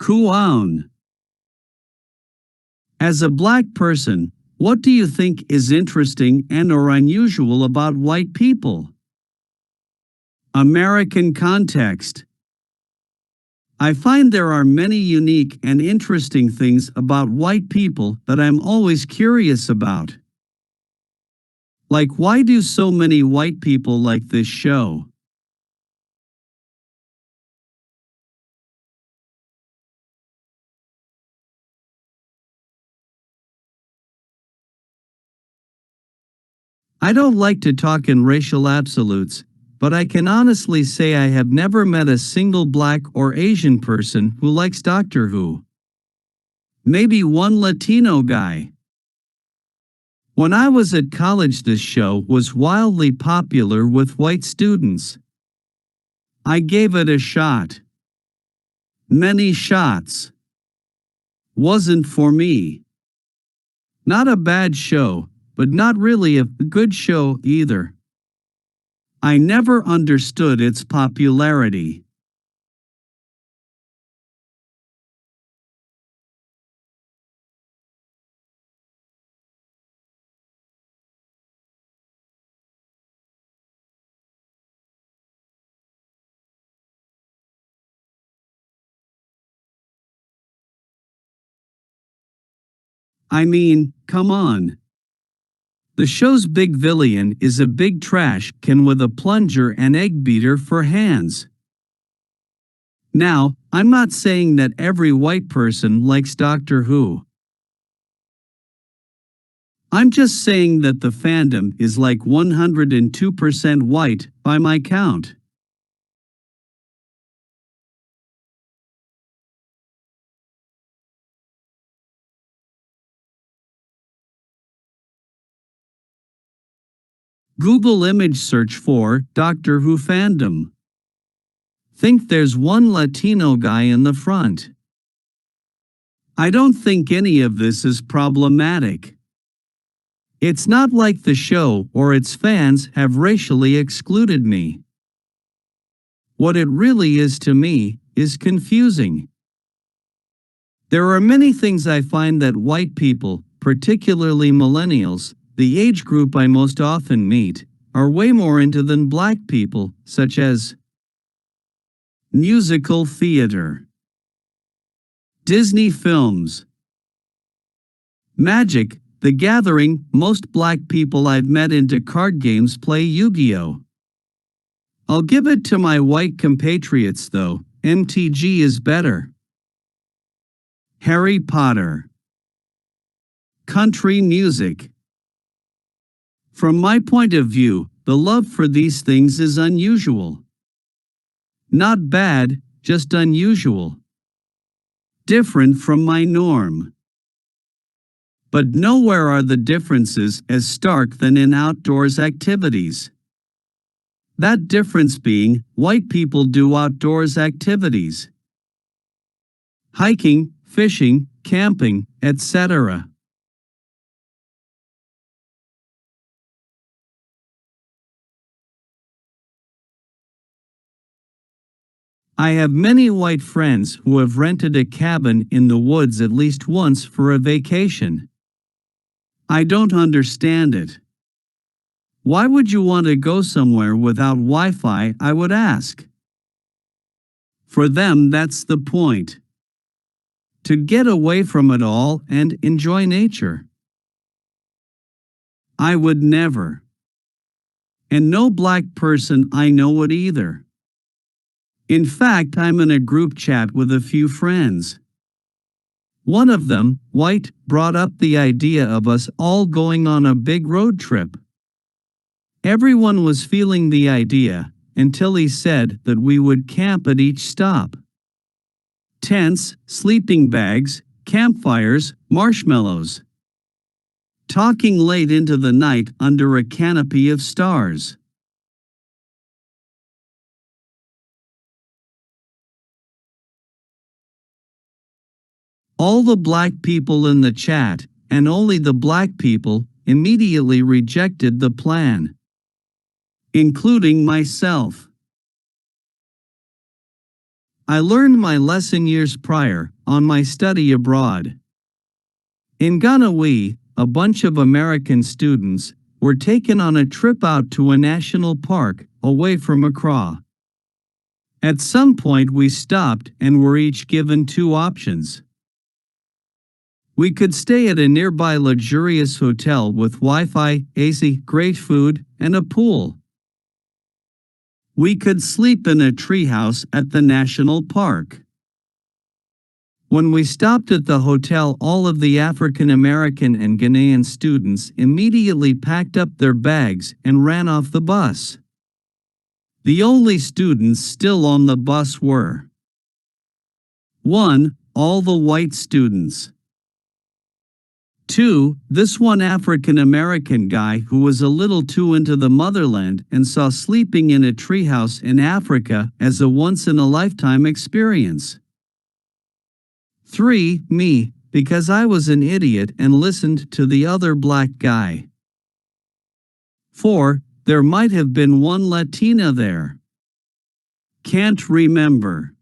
Kuan. As a black person, what do you think is interesting and or unusual about white people? American context. I find there are many unique and interesting things about white people that I'm always curious about. Like, why do so many white people like this show? I don't like to talk in racial absolutes, but I can honestly say I have never met a single black or Asian person who likes Doctor Who. Maybe one Latino guy. When I was at college, this show was wildly popular with white students. I gave it a shot. Many shots. Wasn't for me. Not a bad show, but not really a good show either. I never understood its popularity. I mean, come on. The show's big villain is a big trash can with a plunger and egg beater for hands. Now, I'm not saying that every white person likes Doctor Who. I'm just saying that the fandom is like 102% white by my count. Google image search for Doctor Who fandom. Think there's one Latino guy in the front. I don't think any of this is problematic. It's not like the show or its fans have racially excluded me. What it really is to me is confusing. There are many things I find that white people, particularly millennials, the age group I most often meet, are way more into than black people, such as musical theater, Disney films, Magic, The Gathering. Most black people I've met into card games play Yu-Gi-Oh! I'll give it to my white compatriots though, MTG is better. Harry Potter. Country music. From my point of view, the love for these things is unusual. Not bad, just unusual. Different from my norm. But nowhere are the differences as stark than in outdoors activities. That difference being, white people do outdoors activities. Hiking, fishing, camping, etc. I have many white friends who have rented a cabin in the woods at least once for a vacation. I don't understand it. Why would you want to go somewhere without Wi-Fi, I would ask. For them, that's the point. To get away from it all and enjoy nature. I would never. And no black person I know would either. In fact, I'm in a group chat with a few friends. One of them, white, brought up the idea of us all going on a big road trip. Everyone was feeling the idea, until he said that we would camp at each stop. Tents, sleeping bags, campfires, marshmallows. Talking late into the night under a canopy of stars. All the black people in the chat, and only the black people, immediately rejected the plan. Including myself. I learned my lesson years prior, on my study abroad. In Ghana, a bunch of American students, were taken on a trip out to a national park away from Accra. At some point we stopped and were each given two options. We could stay at a nearby luxurious hotel with Wi-Fi, AC, great food, and a pool. We could sleep in a treehouse at the national park. When we stopped at the hotel, all of the African American and Ghanaian students immediately packed up their bags and ran off the bus. The only students still on the bus were 1. All the white students. 2. This one African American guy who was a little too into the motherland and saw sleeping in a treehouse in Africa as a once-in-a-lifetime experience. 3. Me, because I was an idiot and listened to the other black guy. 4. There might have been one Latina there. Can't remember.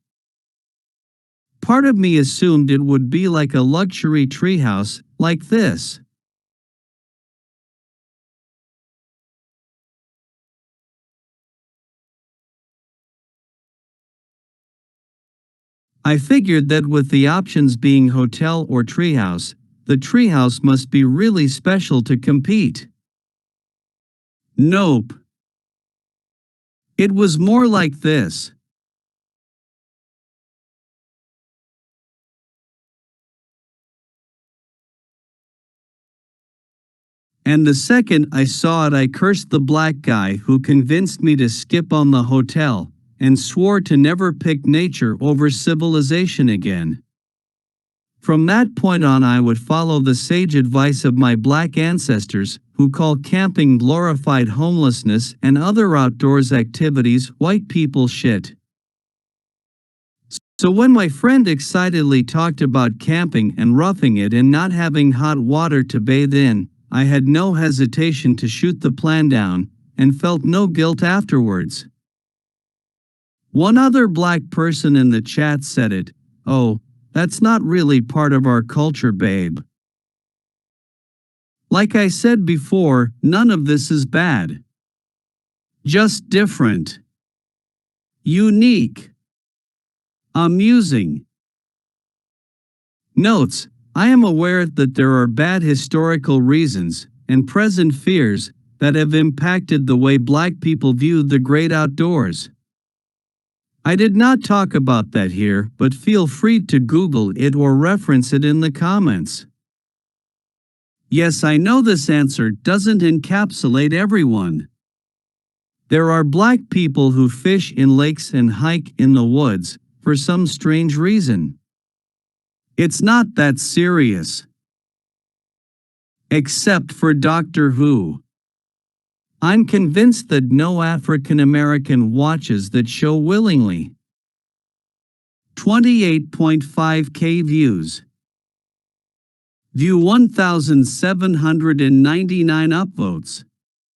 Part of me assumed it would be like a luxury treehouse, like this. I figured that with the options being hotel or treehouse, the treehouse must be really special to compete. Nope. It was more like this. And the second I saw it, I cursed the black guy who convinced me to skip on the hotel, and swore to never pick nature over civilization again. From that point on, I would follow the sage advice of my black ancestors, who call camping glorified homelessness and other outdoors activities white people shit. So when my friend excitedly talked about camping and roughing it and not having hot water to bathe in, I had no hesitation to shoot the plan down, and felt no guilt afterwards. One other black person in the chat said it, "Oh, that's not really part of our culture, babe." Like I said before, none of this is bad. Just different. Unique. Amusing. Notes: I am aware that there are bad historical reasons and present fears that have impacted the way black people view the great outdoors. I did not talk about that here, but feel free to Google it or reference it in the comments. Yes, I know this answer doesn't encapsulate everyone. There are black people who fish in lakes and hike in the woods for some strange reason. It's not that serious. Except for Doctor Who. I'm convinced that no African American watches that show willingly. 28.5K views. View 1,799 upvotes.